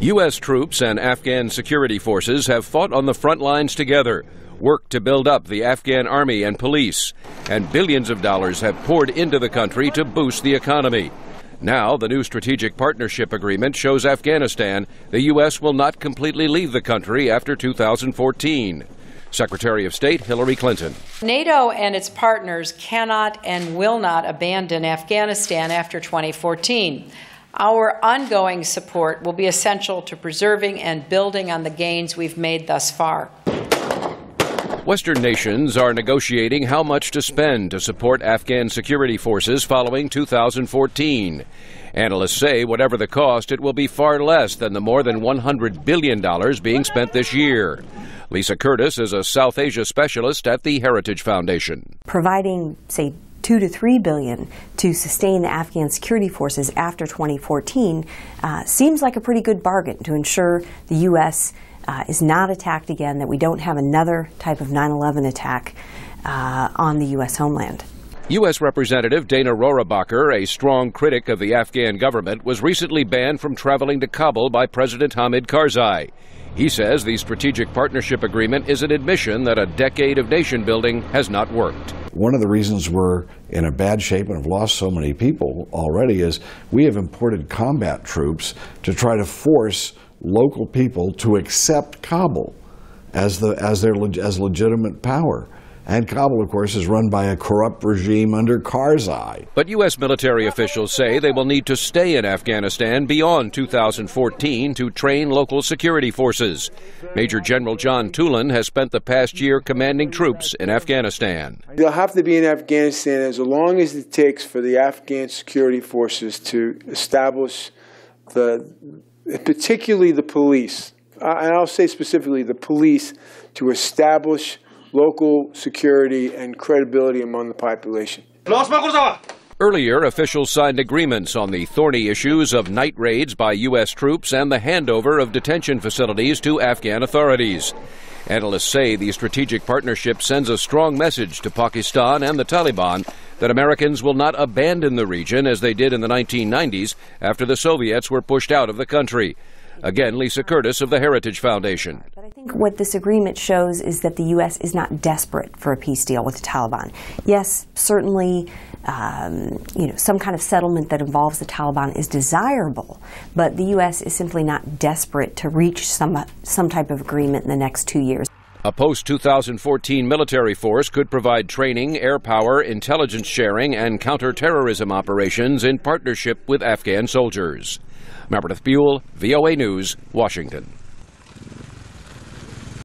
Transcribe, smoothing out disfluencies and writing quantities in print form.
U.S. troops and Afghan security forces have fought on the front lines together, worked to build up the Afghan army and police, and billions of dollars have poured into the country to boost the economy. Now, the new strategic partnership agreement shows Afghanistan the U.S. will not completely leave the country after 2014. Secretary of State Hillary Clinton. NATO and its partners cannot and will not abandon Afghanistan after 2014. Our ongoing support will be essential to preserving and building on the gains we've made thus far. Western nations are negotiating how much to spend to support Afghan security forces following 2014. Analysts say whatever the cost, it will be far less than the more than $100 billion being spent this year. Lisa Curtis is a South Asia specialist at the Heritage Foundation. Providing, say, $2 to $3 billion to sustain the Afghan security forces after 2014 seems like a pretty good bargain to ensure the U.S. Is not attacked again, that we don't have another type of 9/11 attack on the U.S. homeland. U.S. Representative Dana Rohrabacher, a strong critic of the Afghan government, was recently banned from traveling to Kabul by President Hamid Karzai. He says the strategic partnership agreement is an admission that a decade of nation building has not worked. One of the reasons we're in a bad shape and have lost so many people already is we have imported combat troops to try to force local people to accept Kabul as legitimate power. And Kabul, of course, is run by a corrupt regime under Karzai. But U.S. military officials say they will need to stay in Afghanistan beyond 2014 to train local security forces. Major General John Tulin has spent the past year commanding troops in Afghanistan. They'll have to be in Afghanistan as long as it takes for the Afghan security forces to establish particularly the police, and I'll say specifically the police, to establish local security and credibility among the population. Earlier, officials signed agreements on the thorny issues of night raids by U.S. troops and the handover of detention facilities to Afghan authorities. Analysts say the strategic partnership sends a strong message to Pakistan and the Taliban that Americans will not abandon the region as they did in the 1990s after the Soviets were pushed out of the country. Again, Lisa Curtis of the Heritage Foundation. But I think what this agreement shows is that the U.S. is not desperate for a peace deal with the Taliban. Yes, certainly, some kind of settlement that involves the Taliban is desirable, but the U.S. is simply not desperate to reach some type of agreement in the next 2 years. A post-2014 military force could provide training, air power, intelligence sharing, and counterterrorism operations in partnership with Afghan soldiers. Meredith Buell, VOA News, Washington.